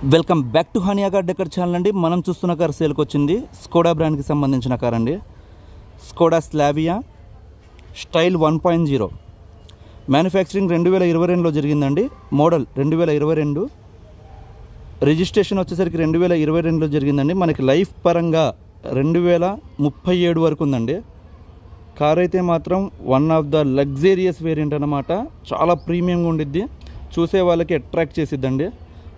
Welcome back to Hania car decor channel అండి. మనం చూస్తున్న కార్ సేల్కి వచ్చింది స్కోడా బ్రాండ్కి సంబంధించిన కార్ అండి. స్కోడా స్లావియా స్టైల్ 1.0 మ్యానుఫ్యాక్చరింగ్ 2022లో జరిగిందండి. మోడల్ 2022, రిజిస్ట్రేషన్ వచ్చేసరికి 2022లో జరిగిందండి. మనకి లైఫ్ పరంగా 2037 వరకు ఉందండి. కార్ అయితే మాత్రం one of the luxurious variant అన్నమాట. చాలా ప్రీమియంగా ఉండిద్ది, చూసే వాళ్ళకి అట్రాక్ట్ చేసిద్దండి.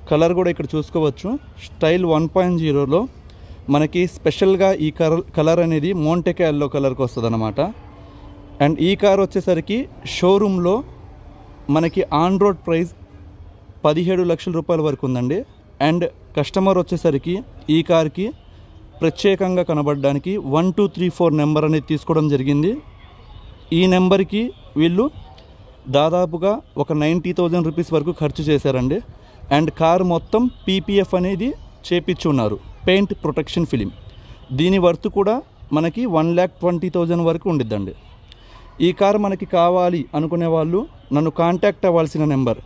కలర్ కూడా ఇక్కడ చూసుకోవచ్చు. స్టైల్ 1.0లో మనకి స్పెషల్గా ఈ కలర్ అనేది మోంటెక్ ఎల్లో కలర్కి వస్తుంది అన్నమాట. అండ్ ఈ కార్ వచ్చేసరికి షోరూంలో మనకి ఆన్ రోడ్ ప్రైస్ 17 లక్షల రూపాయల వరకు ఉందండి. అండ్ కస్టమర్ వచ్చేసరికి ఈ కార్కి ప్రత్యేకంగా కనబడడానికి 1234 నెంబర్ అనేది తీసుకోవడం జరిగింది. ఈ నెంబర్కి వీళ్ళు దాదాపుగా ఒక 90,000 రూపీస్ వరకు ఖర్చు చేశారండి. అండ్ కార్ మొత్తం పీపీఎఫ్ అనేది చేపించున్నారు, పెయింట్ ప్రొటెక్షన్ ఫిలిం. దీని వర్త్ కూడా మనకి 1,20,000 వరకు ఉండిద్దండి. ఈ కార్ మనకి కావాలి అనుకునే వాళ్ళు నన్ను కాంటాక్ట్ అవ్వాల్సిన నెంబర్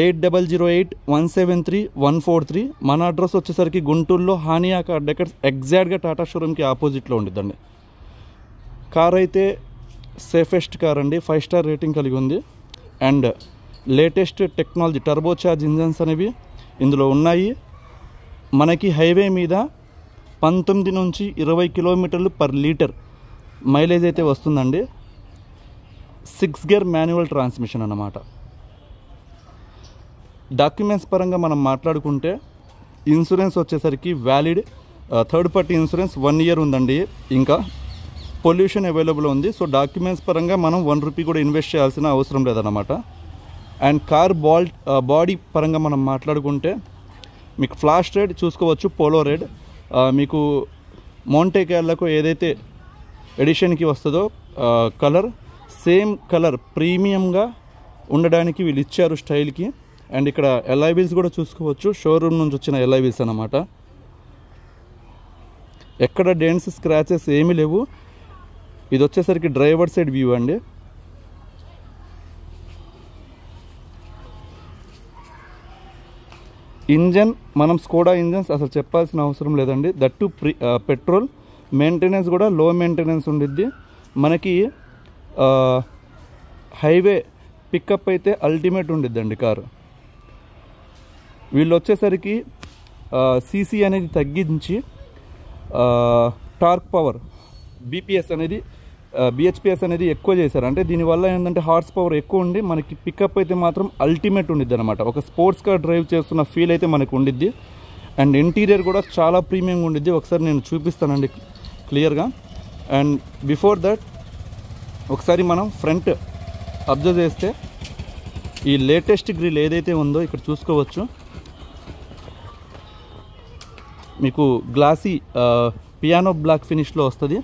8008173143. మన అడ్రస్ వచ్చేసరికి గుంటూరులో హానియా కార్ డెకర్ ఎగ్జాక్ట్గా టాటా షోరూమ్కి ఆపోజిట్లో ఉండిద్దండి. కార్ అయితే సేఫెస్ట్ కార్ అండి, 5 స్టార్ రేటింగ్ కలిగి ఉంది. And latest technology turbo charge engines అనేవి ఇందులో ఉన్నాయి. మనకి హైవే మీద 19 నుంచి 20 కిలోమీటర్లు పర్ లీటర్ మైలేజ్ అయితే వస్తుందండి. 6 గేర్ మాన్యువల్ ట్రాన్స్మిషన్ అన్నమాట. డాక్యుమెంట్స్ పరంగా మనం మాట్లాడుకుంటే ఇన్సూరెన్స్ వచ్చేసరికి valid third party insurance 1 year ఉందండి. ఇంకా పొల్యూషన్ అవైలబుల్ ఉంది. సో డాక్యుమెంట్స్ పరంగా మనం 1 రూపీ కూడా ఇన్వెస్ట్ చేయాల్సిన అవసరం లేదన్నమాట. అండ్ కార్ బాడీ పరంగా మనం మాట్లాడుకుంటే మీకు ఫ్లాష్ రెడ్ చూసుకోవచ్చు, పోలో రెడ్. మీకు మోంటెక్ ఎల్లోకు ఏదైతే ఎడిషన్కి వస్తుందో కలర్, సేమ్ కలర్ ప్రీమియంగా ఉండడానికి వీళ్ళు ఇచ్చారు స్టైల్కి. అండ్ ఇక్కడ ఎల్ఐ వీల్స్ కూడా చూసుకోవచ్చు, షోరూమ్ నుంచి వచ్చిన ఎల్ఐ వీల్స్ అన్నమాట. ఎక్కడ డెంట్స్ స్క్రాచెస్ ఏమీ లేవు. ఇది వచ్చేసరికి డ్రైవర్ సైడ్ వ్యూ అండి. ఇంజన్ మనం స్కోడా ఇంజన్స్ అసలు చెప్పాల్సిన అవసరం లేదండి. దట్టు పెట్రోల్ మెయింటెనెన్స్ కూడా లో మెయింటెనెన్స్ ఉండిద్ది. మనకి హైవే పికప్ అయితే అల్టిమేట్ ఉండిద్దండి కారు. వీళ్ళు వచ్చేసరికి సీసీ అనేది తగ్గించి టార్క్ పవర్ బిహెచ్పిఎస్ అనేది ఎక్కువ చేశారు. అంటే దీనివల్ల ఏంటంటే హార్స్ పవర్ ఎక్కువ ఉండి మనకి పికప్ అయితే మాత్రం అల్టిమేట్ ఉండిద్ది అనమాట. ఒక స్పోర్ట్స్ కార్ డ్రైవ్ చేస్తున్న ఫీల్ అయితే మనకు ఉండిద్ది. అండ్ ఇంటీరియర్ కూడా చాలా ప్రీమియంగా ఉండిద్ది. ఒకసారి నేను చూపిస్తానండి క్లియర్గా. అండ్ బిఫోర్ దట్ ఒకసారి మనం ఫ్రంట్ అబ్జర్వ్ చేస్తే ఈ లేటెస్ట్ గ్రిల్ ఏదైతే ఉందో ఇక్కడ చూసుకోవచ్చు. మీకు గ్లాసీ పియానో బ్లాక్ ఫినిష్లో వస్తుంది.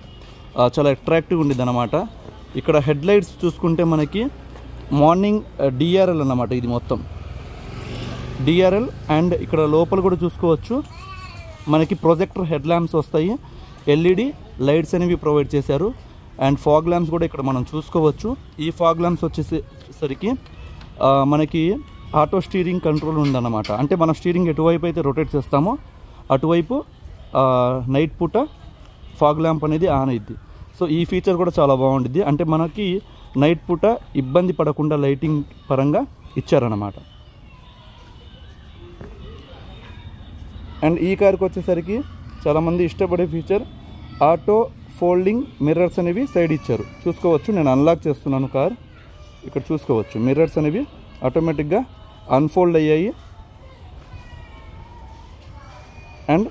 చాలా అట్రాక్టివ్గా ఉండిద్ది అనమాట. ఇక్కడ హెడ్ లైట్స్ చూసుకుంటే మనకి మార్నింగ్ డిఆర్ఎల్ అన్నమాట. ఇది మొత్తం డిఆర్ఎల్. అండ్ ఇక్కడ లోపల కూడా చూసుకోవచ్చు మనకి ప్రొజెక్టర్ హెడ్ ల్యాంప్స్ వస్తాయి, ఎల్ఈడి లైట్స్ అనేవి ప్రొవైడ్ చేశారు. అండ్ ఫాగ్ ల్యాంప్స్ కూడా ఇక్కడ మనం చూసుకోవచ్చు. ఈ ఫాగ్ ల్యాంప్స్ వచ్చేసరికి మనకి ఆటో స్టీరింగ్ కంట్రోల్ ఉందన్నమాట. అంటే మన స్టీరింగ్ ఎటువైపు అయితే రొటేట్ చేస్తామో అటువైపు నైట్ పూట ఫాగ్ ల్యాంప్ అనేది ఆన్ అయ్యిద్ది. సో ఈ ఫీచర్ కూడా చాలా బాగుంటుంది. అంటే మనకి నైట్ పూట ఇబ్బంది పడకుండా లైటింగ్ పరంగా ఇచ్చారన్నమాట. అండ్ ఈ కార్కి వచ్చేసరికి చాలామంది ఇష్టపడే ఫీచర్ ఆటో ఫోల్డింగ్ మిర్రర్స్ అనేవి సైడ్ ఇచ్చారు. చూసుకోవచ్చు, నేను అన్లాక్ చేస్తున్నాను కార్. ఇక్కడ చూసుకోవచ్చు మిర్రర్స్ అనేవి ఆటోమేటిక్గా అన్ఫోల్డ్ అయ్యాయి. అండ్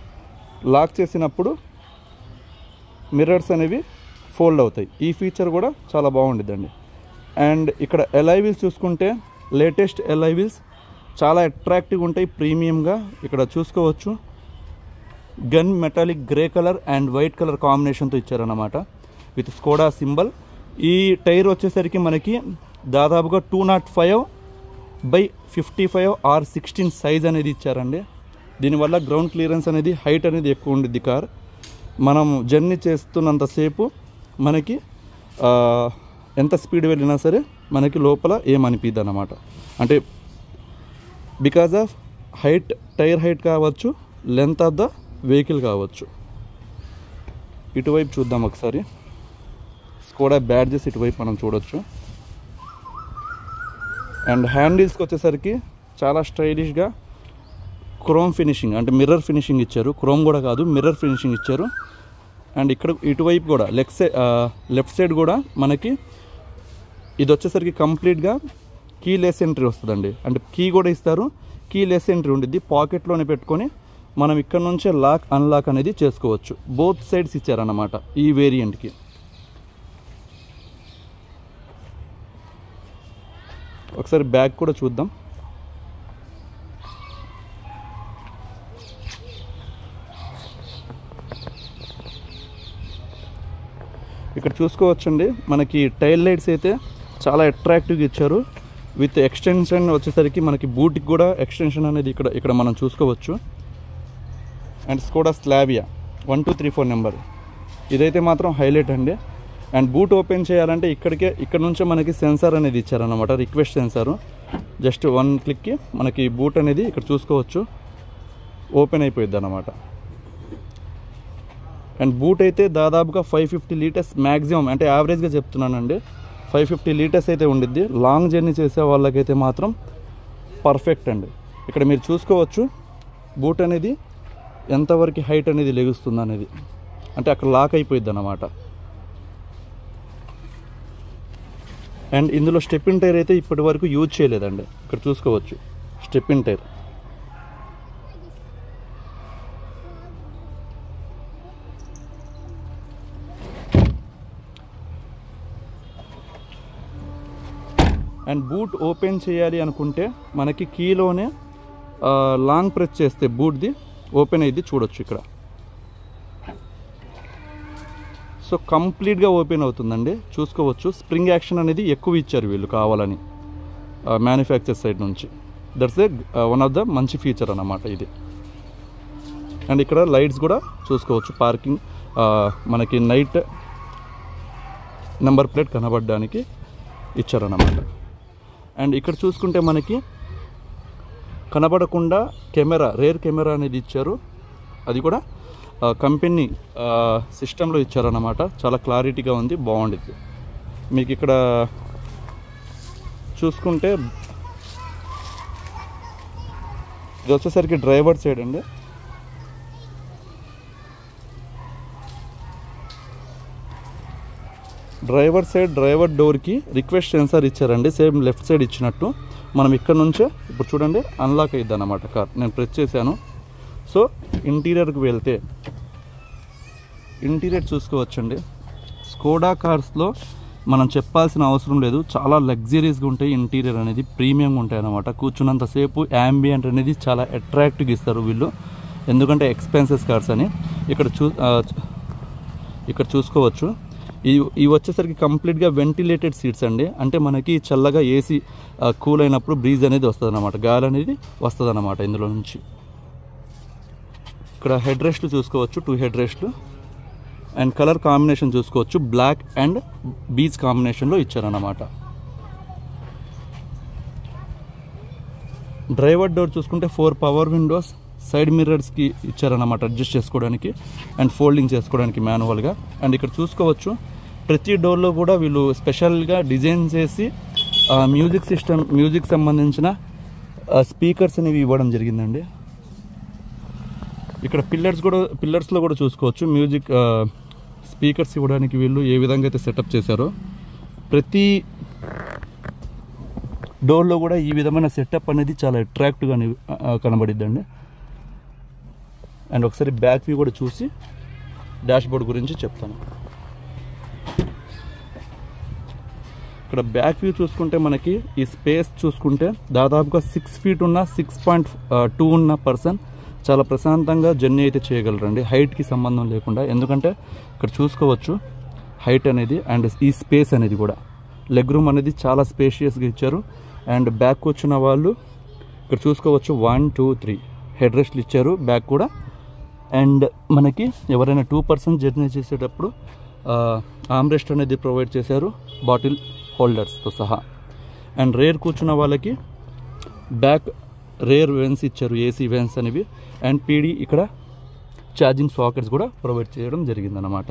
లాక్ చేసినప్పుడు మిర్రర్స్ అనేవి ఫోల్డ్ అవుతాయి. ఈ ఫీచర్ కూడా చాలా బాగుండిద్దండి. అండ్ ఇక్కడ ఎల్ఐ వీల్స్ చూసుకుంటే లేటెస్ట్ ఎల్ఐ వీల్స్ చాలా అట్రాక్టివ్గా ఉంటాయి, ప్రీమియంగా. ఇక్కడ చూసుకోవచ్చు gun metallic grey colour and white colour కాంబినేషన్తో ఇచ్చారన్నమాట విత్ స్కోడా సింబల్. ఈ టైర్ వచ్చేసరికి మనకి దాదాపుగా 205/55 R16 సైజ్ అనేది ఇచ్చారండి. దీనివల్ల గ్రౌండ్ క్లియరెన్స్ అనేది హైట్ అనేది ఎక్కువ ఉండిద్ది కార్. మనం జర్నీ చేస్తున్నంతసేపు మనకి ఎంత స్పీడ్ వెళ్ళినా సరే మనకి లోపల ఏమనిపిద్ది అన్నమాట. అంటే because of height tyre height కావచ్చు, లెంత్ ఆఫ్ ద వెహికల్ కావచ్చు. ఇటువైపు చూద్దాం ఒకసారి. స్కోడా బ్యాడ్జెస్ ఇటువైపు మనం చూడొచ్చు. అండ్ హ్యాండిల్స్కి వచ్చేసరికి చాలా స్టైలిష్గా క్రోమ్ ఫినిషింగ్, అంటే మిర్రర్ ఫినిషింగ్ ఇచ్చారు. క్రోమ్ కూడా కాదు, మిర్రర్ ఫినిషింగ్ ఇచ్చారు. అండ్ ఇక్కడ ఇటువైపు కూడా లెఫ్ట్ సైడ్ కూడా మనకి ఇది వచ్చేసరికి కంప్లీట్గా కీ లెస్ ఎంట్రీ వస్తుందండి. అంటే కీ కూడా ఇస్తారు, కీ లెస్ ఎంట్రీ ఉంటుంది. పాకెట్లోనే పెట్టుకొని మనం ఇక్కడ నుంచే లాక్ అన్లాక్ అనేది చేసుకోవచ్చు. బోత్ సైడ్స్ ఇచ్చారన్నమాట ఈ వేరియంట్కి. ఒకసారి బ్యాక్ కూడా చూద్దాం. ఇక్కడ చూసుకోవచ్చండి, మనకి టైల్ లైట్స్ అయితే చాలా అట్రాక్టివ్గా ఇచ్చారు. విత్ ఎక్స్టెన్షన్ వచ్చేసరికి మనకి బూట్కి కూడా ఎక్స్టెన్షన్ అనేది ఇక్కడ మనం చూసుకోవచ్చు. అండ్ స్కోడా స్లావియా 1234 నెంబర్, ఇదైతే మాత్రం హైలైట్ అండి. అండ్ బూట్ ఓపెన్ చేయాలంటే ఇక్కడ నుంచే మనకి సెన్సార్ అనేది ఇచ్చారన్నమాట, రిక్వెస్ట్ సెన్సారు. జస్ట్ 1 క్లిక్కి మనకి బూట్ అనేది ఇక్కడ చూసుకోవచ్చు, ఓపెన్ అయిపోయింది అన్నమాట. అండ్ బూట్ అయితే దాదాపుగా 550 లీటర్స్ మ్యాక్సిమం, అంటే యావరేజ్గా చెప్తున్నానండి, 550 లీటర్స్ అయితే ఉండిద్ది. లాంగ్ జర్నీ చేసే వాళ్ళకైతే మాత్రం పర్ఫెక్ట్ అండి. ఇక్కడ మీరు చూసుకోవచ్చు బూట్ అనేది ఎంతవరకు హైట్ అనేది లెగుస్తుంది అనేది, అంటే అక్కడ లాక్ అయిపోయింది అన్నమాట. అండ్ ఇందులో స్టెప్పిన్ టైర్ అయితే ఇప్పటి వరకు యూజ్ చేయలేదండి. ఇక్కడ చూసుకోవచ్చు stepney tyre. And boot open చేయాలి అనుకుంటే మనకి కీలోనే లాంగ్ ప్రెస్ చేస్తే బూట్ది ఓపెన్ అయ్యింది, చూడొచ్చు ఇక్కడ. సో కంప్లీట్గా ఓపెన్ అవుతుందండి, చూసుకోవచ్చు. స్ప్రింగ్ యాక్షన్ అనేది ఎక్కువ ఇచ్చారు వీళ్ళు కావాలని మ్యానుఫ్యాక్చర్ సైడ్ నుంచి. దట్స్ వన్ ఆఫ్ ద మంచి ఫీచర్ అన్నమాట ఇది. అండ్ ఇక్కడ లైట్స్ కూడా చూసుకోవచ్చు, పార్కింగ్ మనకి నైట్ నెంబర్ ప్లేట్ కనబడడానికి ఇచ్చారన్నమాట. అండ్ ఇక్కడ చూసుకుంటే మనకి కనబడకుండా రేర్ కెమెరా అనేది ఇచ్చారు. అది కూడా కంపెనీ సిస్టంలో ఇచ్చారన్నమాట. చాలా క్లారిటీగా ఉంది, బాగుండిద్ది. మీకు ఇక్కడ చూసుకుంటే ఇది వచ్చేసరికి డ్రైవర్ సైడ్ అండి. డ్రైవర్ డోర్కి రిక్వెస్ట్ సెన్సార్ ఇచ్చారండి, సేమ్ లెఫ్ట్ సైడ్ ఇచ్చినట్టు. మనం ఇక్కడ నుంచే ఇప్పుడు చూడండి అన్లాక్ అయ్యిద్ది అన్నమాట కార్. నేను ప్రెస్ చేశాను. సో ఇంటీరియర్కి వెళ్తే ఇంటీరియర్ చూసుకోవచ్చండి. స్కోడా కార్స్లో మనం చెప్పాల్సిన అవసరం లేదు, చాలా లగ్జరీస్గా ఉంటాయి. ఇంటీరియర్ అనేది ప్రీమియంగా ఉంటాయి అన్నమాట. కూర్చున్నంతసేపు యాంబియంట్ అనేది చాలా అట్రాక్టివ్గా ఇస్తారు వీళ్ళు, ఎందుకంటే ఎక్స్పెన్సెస్ కార్స్ అని. ఇక్కడ చూసుకోవచ్చు ఇవి వచ్చేసరికి కంప్లీట్గా వెంటిలేటెడ్ సీట్స్ అండి. అంటే మనకి చల్లగా ఏసీ కూల్ అయినప్పుడు బ్రీజ్ అనేది వస్తుంది అన్నమాట, గాలి అనేది వస్తుంది అన్నమాట ఇందులో నుంచి. ఇక్కడ హెడ్ రెస్ట్లు చూసుకోవచ్చు, 2 హెడ్ రెస్ట్లు. అండ్ కలర్ కాంబినేషన్ చూసుకోవచ్చు, బ్లాక్ అండ్ బీచ్ కాంబినేషన్లో ఇచ్చారన్నమాట. డ్రైవర్ డోర్ చూసుకుంటే 4 పవర్ విండోస్, సైడ్ మిర్రర్స్కి ఇచ్చారన్నమాట అడ్జస్ట్ చేసుకోవడానికి అండ్ ఫోల్డింగ్ చేసుకోవడానికి మాన్యువల్గా. అండ్ ఇక్కడ చూసుకోవచ్చు ప్రతి డోర్లో కూడా వీళ్ళు స్పెషల్గా డిజైన్ చేసి మ్యూజిక్ సంబంధించిన స్పీకర్స్ అనేవి ఇవ్వడం జరిగిందండి. ఇక్కడ పిల్లర్స్లో కూడా చూసుకోవచ్చు మ్యూజిక్ స్పీకర్స్ ఇవ్వడానికి వీళ్ళు ఏ విధంగా అయితే సెటప్ చేశారో. ప్రతి డోర్లో కూడా ఈ విధమైన సెటప్ అనేది చాలా అట్రాక్టివ్గా కనబడిద్దండి. అండ్ ఒకసారి బ్యాక్ వ్యూ కూడా చూసి డాష్బోర్డ్ గురించి చెప్తాను. ఇక్కడ బ్యాక్ వ్యూ చూసుకుంటే మనకి ఈ స్పేస్ చూసుకుంటే దాదాపుగా 6 ఫీట్ ఉన్న 6.2 ఉన్న పర్సన్ చాలా ప్రశాంతంగా జర్నీ అయితే చేయగలరండి, హైట్కి సంబంధం లేకుండా. ఎందుకంటే ఇక్కడ చూసుకోవచ్చు హైట్ అనేది అండ్ ఈ స్పేస్ అనేది కూడా, లెగ్ రూమ్ అనేది చాలా స్పేషియస్గా ఇచ్చారు. అండ్ బ్యాక్ వచ్చిన వాళ్ళు ఇక్కడ చూసుకోవచ్చు 1, 2, 3 హెడ్ రెస్ట్లు ఇచ్చారు బ్యాక్ కూడా. అండ్ మనకి ఎవరైనా 2 పర్సన్ జర్నీ చేసేటప్పుడు ఆర్మ్రెస్ట్ అనేది ప్రొవైడ్ చేశారు బాటిల్ హోల్డర్స్తో సహా. అండ్ రేర్ కూర్చున్న వాళ్ళకి బ్యాక్ రేర్ వెన్స్ ఇచ్చారు, ఏసీ వెన్స్ అనేవి. అండ్ పీడీ ఇక్కడ ఛార్జింగ్ సాకెట్స్ కూడా ప్రొవైడ్ చేయడం జరిగిందన్నమాట.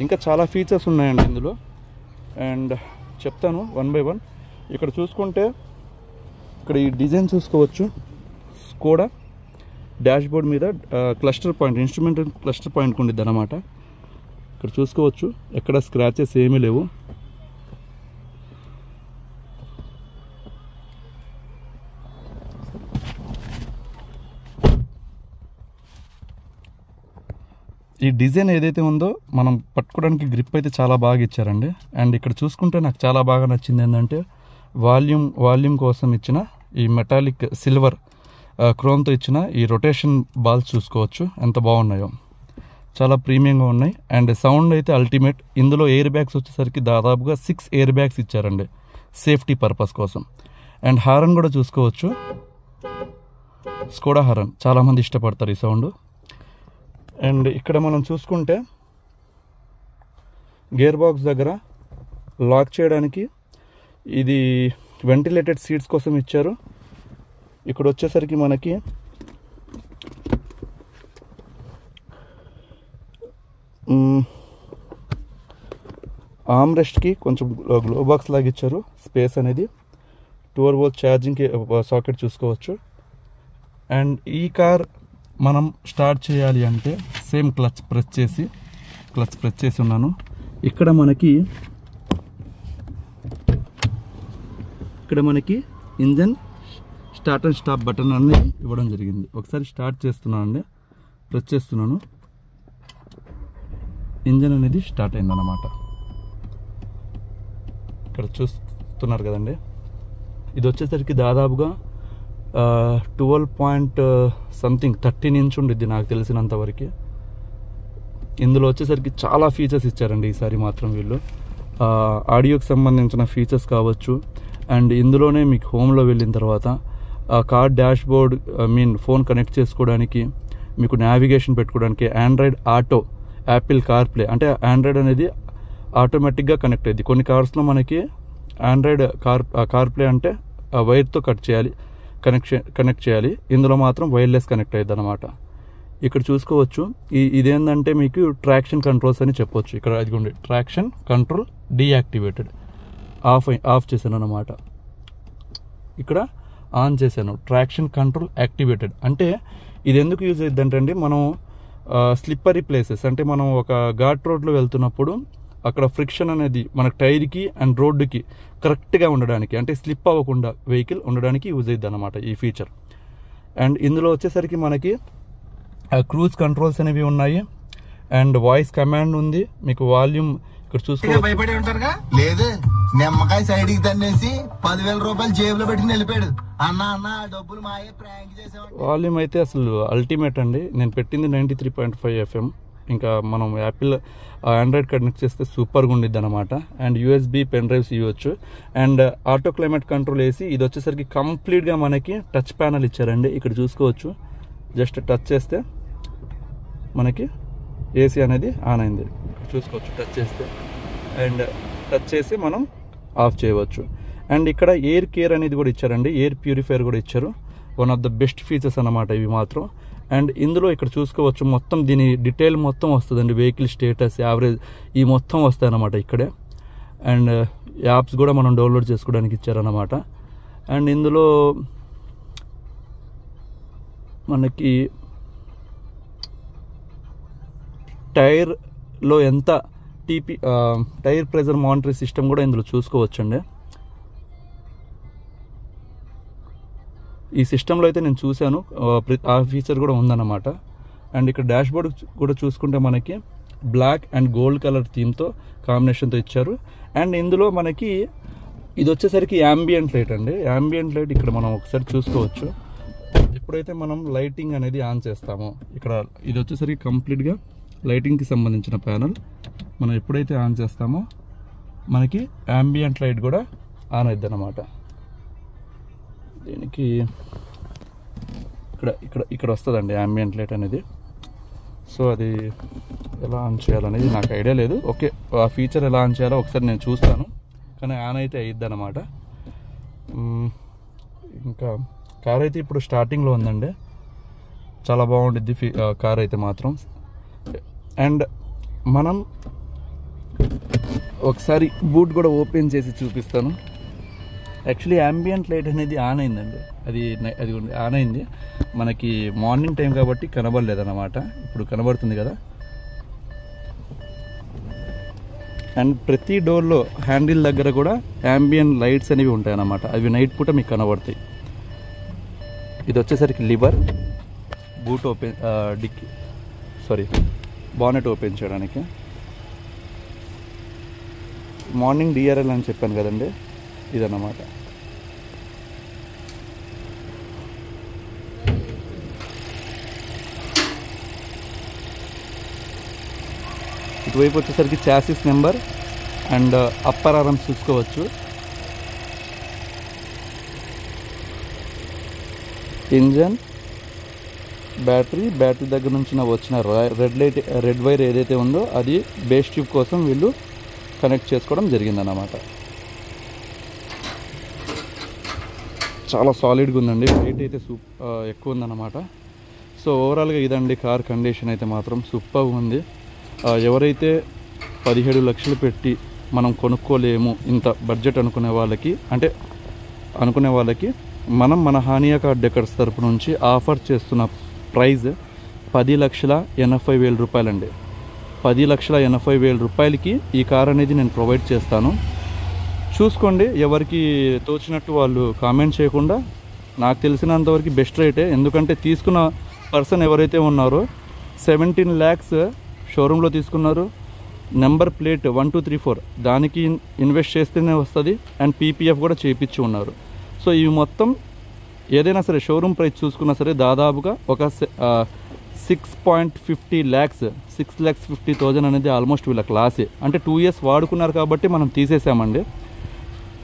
ఇంకా చాలా ఫీచర్స్ ఉన్నాయండి ఇందులో, అండ్ చెప్తాను వన్ బై వన్. ఇక్కడ చూసుకుంటే ఇక్కడ ఈ డిజైన్ చూసుకోవచ్చు. స్కోడా డాష్ బోర్డ్ మీద cluster point, instrument cluster point ఉండిద్ది అన్నమాట. ఇక్కడ చూసుకోవచ్చు, ఎక్కడ స్క్రాచెస్ ఏమీ లేవు. ఈ డిజైన్ ఏదైతే ఉందో మనం పట్టుకోవడానికి గ్రిప్ అయితే చాలా బాగా ఇచ్చారండి. అండ్ ఇక్కడ చూసుకుంటే నాకు చాలా బాగా నచ్చింది ఏంటంటే వాల్యూమ్ కోసం ఇచ్చిన ఈ మెటాలిక్ సిల్వర్ క్రోమ్తో ఇచ్చిన ఈ రొటేషన్ బాల్స్ చూసుకోవచ్చు ఎంత బాగున్నాయో, చాలా ప్రీమియంగా ఉన్నాయి. అండ్ సౌండ్ అయితే అల్టిమేట్. ఇందులో ఎయిర్ బ్యాగ్స్ వచ్చేసరికి దాదాపుగా 6 ఎయిర్ బ్యాగ్స్ ఇచ్చారండి సేఫ్టీ పర్పస్ కోసం. అండ్ హారన్ కూడా చూసుకోవచ్చు, స్కోడా హారన్ చాలామంది ఇష్టపడతారు ఈ సౌండ్. అండ్ ఇక్కడ మనం చూసుకుంటే గేర్ బాక్స్ దగ్గర లాక్ చేయడానికి ఇది వెంటిలేటెడ్ సీట్స్ కోసం ఇచ్చారు. ఇక్కడ వచ్చేసరికి మనకి ఆర్మ్ రెస్ట్కి కొంచెం గ్లో బాక్స్ లాగా ఇచ్చారు స్పేస్ అనేది. 12 వోల్ట్ ఛార్జింగ్ సాకెట్ చూసుకోవచ్చు. అండ్ ఈ కార్ మనం స్టార్ట్ చేయాలి అంటే సేమ్ క్లచ్ ప్రెస్ చేసి ఉన్నాను. ఇక్కడ మనకి engine start and stop button అనేది ఇవ్వడం జరిగింది. ఒకసారి స్టార్ట్ చేస్తున్నాను అండి, ప్రెస్ చేస్తున్నాను, ఇంజన్ అనేది స్టార్ట్ అయిందన్నమాట. ఇక్కడ చూస్తున్నారు కదండి, ఇది వచ్చేసరికి దాదాపుగా 12.13 ఇంచ్ ఉండిద్ది నాకు తెలిసినంతవరకు. ఇందులో వచ్చేసరికి చాలా ఫీచర్స్ ఇచ్చారండి ఈసారి మాత్రం వీళ్ళు. ఆడియోకి సంబంధించిన ఫీచర్స్ కావచ్చు. అండ్ ఇందులోనే మీకు హోమ్లో వెళ్ళిన తర్వాత car dash board phone connect చేసుకోవడానికి, మీకు నావిగేషన్ పెట్టుకోవడానికి, Android auto, Apple car play, అంటే ఆండ్రాయిడ్ అనేది ఆటోమేటిక్గా కనెక్ట్ అయ్యింది. కొన్ని కార్స్లో మనకి ఆండ్రాయిడ్ కార్ ప్లే అంటే వైర్తో కనెక్ట్ చేయాలి. ఇందులో మాత్రం వైర్లెస్ కనెక్ట్ అయ్యింది అనమాట. ఇక్కడ చూసుకోవచ్చు, ఇదేంటంటే మీకు ట్రాక్షన్ కంట్రోల్స్ అని చెప్పొచ్చు. ఇక్కడ అది ట్రాక్షన్ కంట్రోల్ డీయాక్టివేటెడ్, ఆఫ్ చేశాను అనమాట. ఇక్కడ ఆన్ చేశాను, ట్రాక్షన్ కంట్రోల్ యాక్టివేటెడ్. అంటే ఇది ఎందుకు యూజ్ అయ్యిద్దంటే అండి, మనం స్లిప్పరీ ప్లేసెస్, అంటే మనం ఒక ఘాట్ రోడ్లో వెళ్తున్నప్పుడు అక్కడ ఫ్రిక్షన్ అనేది మన టైర్కి అండ్ రోడ్డుకి కరెక్ట్గా ఉండడానికి, అంటే స్లిప్ అవ్వకుండా వెహికల్ ఉండడానికి యూజ్ అయ్యిద్ది అనమాట ఈ ఫీచర్. అండ్ ఇందులో వచ్చేసరికి మనకి క్రూజ్ కంట్రోల్స్ అనేవి ఉన్నాయి. అండ్ వాయిస్ కమాండ్ ఉంది. మీకు వాల్యూమ్ ఇక్కడ చూసుకో, భయపడి ఉంటారుగా లేదు, నిమ్మకాయ సైడ్ కి తన్నేసి 10,000 రూపాయలు జేబులో పెట్టుకుని వెళ్ళిపోయాడు. అన్న డబ్బులు మాయే ప్రాంక్ చేసాడు. వాల్యూమ్ అయితే అసలు అల్టిమేట్ అండి. నేను పెట్టింది 93.5 FM. ఇంకా మనం యాపిల్ ఆండ్రాయిడ్ కనెక్ట్ చేస్తే సూపర్గా ఉండిద్ది అనమాట. అండ్ USB పెన్ డ్రైవ్స్ ఇవ్వచ్చు. అండ్ ఆటో క్లైమేట్ కంట్రోల్ వేసి ఇది వచ్చేసరికి కంప్లీట్గా మనకి టచ్ ప్యానల్ ఇచ్చారండి. ఇక్కడ చూసుకోవచ్చు, జస్ట్ టచ్ చేస్తే మనకి ఏసీ అనేది ఆన్ అయింది. చూసుకోవచ్చు టచ్ చేస్తే. అండ్ టచ్ చేసి మనం ఆఫ్ చేయవచ్చు. అండ్ ఇక్కడ ఎయిర్ కేర్ అనేది కూడా ఇచ్చారండి, ఎయిర్ ప్యూరిఫైయర్ కూడా ఇచ్చారు. One of the best features అన్నమాట ఇవి మాత్రం. అండ్ ఇందులో ఇక్కడ చూసుకోవచ్చు, మొత్తం దీని డీటెయిల్ మొత్తం వస్తుందండి. వెహికల్ స్టేటస్, యావరేజ్, ఈ మొత్తం వస్తాయి అన్నమాట ఇక్కడే. అండ్ యాప్స్ కూడా మనం డౌన్లోడ్ చేసుకోవడానికి ఇచ్చారన్నమాట. అండ్ ఇందులో మనకి టైర్లో ఎంత టైర్ ప్రెజర్ మానిటరింగ్ సిస్టమ్ కూడా ఇందులో చూసుకోవచ్చండి. ఈ సిస్టంలో అయితే నేను చూశాను, ఆ ఫీచర్ కూడా ఉందన్నమాట. అండ్ ఇక్కడ డాష్ బోర్డ్ కూడా చూసుకుంటే మనకి బ్లాక్ అండ్ గోల్డ్ కలర్ థీమ్తో కాంబినేషన్తో ఇచ్చారు. అండ్ ఇందులో మనకి ఇది వచ్చేసరికి యాంబియంట్ లైట్ అండి. యాంబియంట్ లైట్ ఇక్కడ మనం ఒకసారి చూసుకోవచ్చు. ఎప్పుడైతే మనం లైటింగ్ అనేది ఆన్ చేస్తామో, ఇక్కడ ఇది వచ్చేసరికి కంప్లీట్గా లైటింగ్కి సంబంధించిన ప్యానల్. మనం ఎప్పుడైతే ఆన్ చేస్తామో మనకి యాంబియంట్ లైట్ కూడా ఆన్ అవుద్ది అన్నమాట. దీనికి ఇక్కడ వస్తుందండి యాంబియంట్ లైట్ అనేది. సో అది ఎలా ఆన్ చేయాలనేది నాకు ఐడియా లేదు. ఓకే, ఆ ఫీచర్ ఎలా ఆన్ చేయాలో ఒకసారి నేను చూస్తాను, కానీ ఆన్ అయితే అయ్యిద్ది అనమాట. ఇంకా కార్ అయితే ఇప్పుడు స్టార్టింగ్లో ఉందండి, చాలా బాగుంటుంది కార్ అయితే మాత్రం. అండ్ మనం ఒకసారి బూట్ కూడా ఓపెన్ చేసి చూపిస్తాను. యాక్చువల్లీ యాంబియంట్ లైట్ అనేది ఆన్ అయిందండి, అది ఆన్ అయింది. మనకి మార్నింగ్ టైం కాబట్టి కనబడలేదన్నమాట, ఇప్పుడు కనబడుతుంది కదా. అండ్ ప్రతి డోర్లో హ్యాండిల్ దగ్గర కూడా యాంబియంట్ లైట్స్ అనేవి ఉంటాయి అన్నమాట, అవి నైట్ పూట మీకు కనబడతాయి. ఇది వచ్చేసరికి liver, boot open bonnet open చేయడానికి. మార్నింగ్ డిఆర్ఎల్ అని చెప్పాను కదండి, ఇదన్నమాట. ఇటువైపు వచ్చేసరికి chassis number and upper arms చూసుకోవచ్చు. ఇంజన్, బ్యాటరీ దగ్గర నుంచి వచ్చిన రెడ్ వైర్ ఏదైతే ఉందో అది బేస్ ట్యూబ్ కోసం వీళ్ళు కనెక్ట్ చేసుకోవడం జరిగిందన్నమాట. చాలా సాలిడ్గా ఉందండి, వెయిట్ అయితే ఎక్కువ ఉందన్నమాట. సో ఓవరాల్గా ఇదండి కార్ కండిషన్ అయితే మాత్రం సూపర్గా ఉంది. ఎవరైతే 17 లక్షలు పెట్టి మనం కొనుక్కోలేము ఇంత బడ్జెట్ అనుకునే వాళ్ళకి మనం మన హానియా కార్ డెకర్స్ తరపు నుంచి ఆఫర్ చేస్తున్న ప్రైజ్ 10,80,000 రూపాయలండి. 10,80,000 రూపాయలకి ఈ కార్ అనేది నేను ప్రొవైడ్ చేస్తాను. చూసుకోండి, ఎవరికి తోచినట్టు వాళ్ళు కామెంట్ చేయకుండా. నాకు తెలిసినంతవరకు బెస్ట్ రేటే, ఎందుకంటే తీసుకున్న పర్సన్ ఎవరైతే ఉన్నారో 17 lakhs షోరూంలో తీసుకున్నారు. నెంబర్ ప్లేట్ 1234 దానికి ఇన్వెస్ట్ చేస్తేనే వస్తుంది, అండ్ పీపీఎఫ్ కూడా చేయించి ఉన్నారు. సో ఇవి మొత్తం ఏదైనా సరే షోరూమ్ ప్రైస్ చూసుకున్నా సరే దాదాపుగా ఒక 6.50 lakhs, 6,50,000 అనేది ఆల్మోస్ట్ వీళ్ళ క్లాసే. అంటే 2 years వాడుకున్నారు కాబట్టి మనం తీసేసామండి.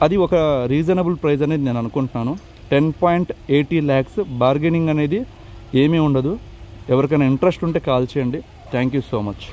అది ఒక రీజనబుల్ ప్రైస్ అనేది నేను అనుకుంటున్నాను. 10.80 lakhs, బార్గెనింగ్ అనేది ఏమీ ఉండదు. ఎవరికైనా ఇంట్రెస్ట్ ఉంటే కాల్ చేయండి. Thank you so much.